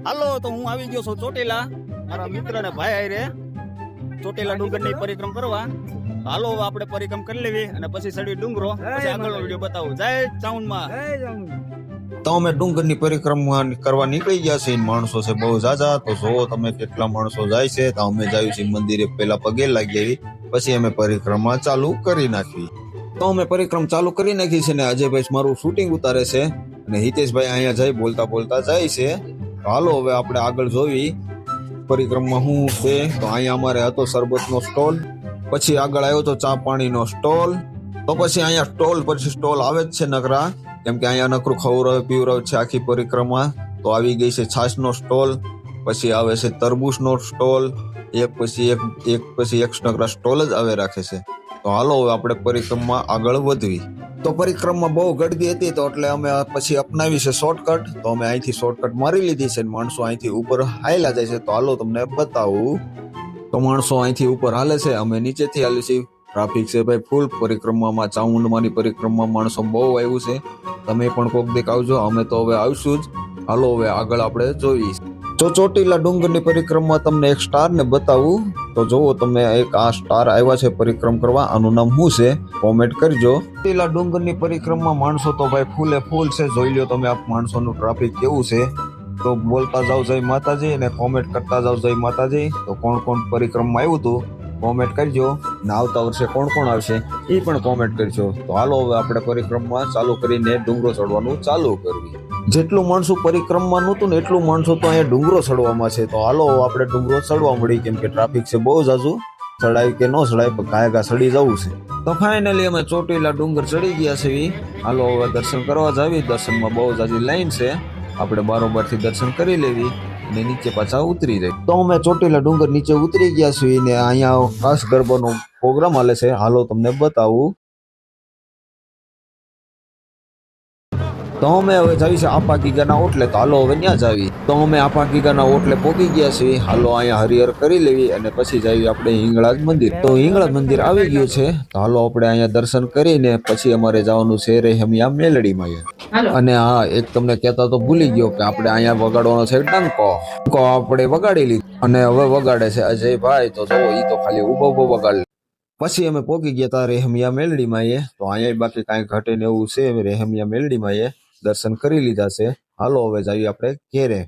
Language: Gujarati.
હાલો તો હું આવી ગયો છું ચોટીલા મારા મિત્ર ને ભાઈ આયરે ચોટીલા ડુંગર ની પરિક્રમ કરવા. હાલો આપણે પરિક્રમ કરી લેવી અને પછી ચડી ડુંગરો, પછી આગળનો વિડીયો બતાવું. જય ચાઉંડમાં. તો અમે ડુંગરની પરિક્રમા કરવા નીકળી ગયા છે. માણસો છે બહુ ઝાઝા. તો જોવો તમે કેટલા માણસો જાય છે. તો અમે જાય છે મંદિરે, પેલા પગે લાગી આવી, પછી અમે પરિક્રમા ચાલુ કરી નાખી. તો અમે પરિક્રમ ચાલુ કરી નાખી છે ને અજયભાઈ મારું શૂટિંગ ઉતારે છે અને હિતેશભાઈ અહીંયા જઈ બોલતા બોલતા જાય છે. હાલો હવે આપણે આગળ જોવી પરિક્રમમાં શું છે. તો અહીંયા અમારે હતો શરબતનો સ્ટોલ, પછી આગળ આવ્યો તો ચા પાણીનો સ્ટોલ. તો પછી અહીંયા સ્ટોલ પછી સ્ટોલ આવે જ છે નકરા, કેમ કે અહીંયા નકરું ખવડાવે પીવડાવે છે આખી પરિક્રમા. તો આવી ગઈ છે છાશનો સ્ટોલ, પછી આવે છે તરબૂચનો સ્ટોલ, એક પછી એક નકરા સ્ટોલ જ આવે રાખે છે. તો હાલો હવે આપણે પરિક્રમા આગળ વધવી. તો પરિક્રમા બહુ ગળદી હતી તો એટલે અમે પછી અપનાવી છે શોર્ટકટ. તો અમે અહીંથી શોર્ટકટ મારી લીધી છે. માણસો અહીંથી ઉપર હાલ્યા જાય છે. તો હાલો તમને બતાવું. તો માણસો અહીંથી ઉપર હાલે છે, અમે નીચેથી હાલે છે. ટ્રાફિક છે ભાઈ ફૂલ. પરિક્રમામાં ચામુંડમાની પરિક્રમા માણસો બહુ આવ્યું છે. તમે પણ કોક દેખ આવજો, અમે તો હવે આવશું જ. હાલો હવે આગળ આપણે જોઈએ. જો ચોટીલા ડુંગરની પરિક્રમા તમને એક સ્ટાર ને બતાવું. તો જોવો તમે એક આ સ્ટાર આવ્યા છે પરિક્રમ કરવા, આનું નામ શું છે કોમેન્ટ કરજો. ચોટીલા ડુંગરની પરિક્રમા માણસો તો ભાઈ ફૂલે ફૂલ છે. જોઈ લ્યો તમે આ માણસોનું ટ્રાફિક કેવું છે. તો બોલતા જાવ જય માતાજી અને કોમેન્ટ કરતા જાવ જય માતાજી. તો કોણ કોણ પરિક્રમમાં આવ્યું હતું કોમેન્ટ કરજો, ને આવતા વર્ષે કોણ કોણ આવશે એ પણ કોમેન્ટ કરજો. તો હાલો હવે આપણે પરિક્રમા ચાલુ કરીને ડુંગરો ચડવાનું ચાલુ કરવી. જેટલું માણસો પરિક્રમમાં નહોતું ને એટલું માણસો તો અહીંયા ડુંગરો ચડવામાં છે. તો હાલો આપણે ડુંગરો ચડવા મળી, કેમ કે ટ્રાફિક છે બહુ જાજુ. ચડાય કે ન ચડાય પણ કાયગા ચડી જવું છે. તો ફાઇનલી અમે ચોટીલા ડુંગર ચડી ગયા છે. હાલો હવે દર્શન કરવા જાવી. દર્શનમાં બહુ જાજી લાઈન છે, આપણે બારોબારથી દર્શન કરી લેવી અને નીચે પાછા ઉતરી જાય. તો અમે ચોટીલા ડુંગર નીચે ઉતરી ગયા છીએ ને અહીંયા ખાસ ગરબાનો પ્રોગ્રામ હાલે છે. હાલો તમને બતાવું. તો અમે હવે જાવી છે આપા ગીગાના ઓટલે. તો હાલો હવે ત્યાં જાવી. તો અમે આપા ગીગાના ઓટલે પહોંચી ગયા છીએ. હાલો અહીંયા હરિહર કરી લેવી અને પછી જાવી આપણે હિંગળાજ મંદિર. તો હિંગળાજ મંદિર આવી ગયું છે. તો હાલો આપણે અહીંયા દર્શન કરીને પછી અમારે જવાનું છે રેહમિયા મેલડીમાં. અને હા એક તમને કહેતા તો ભૂલી ગયો કે આપણે અહીંયા વગાડવાનો છે ડંકો. ડંકો આપણે વગાડી લીધો અને હવે વગાડે છે અજયભાઈ. તો જોવો ઈ તો ખાલી ઉભો વગાડ. પછી અમે પોગી ગયા હતા રેહમિયા મેલડીમાં. તો અહીંયા બાકી કાંઈ ઘટે ને એવું છે. રેહમિયા મેલડીમાં દર્શન કરી લીધા છે. હાલો હવે જઈએ આપણે ઘેરે.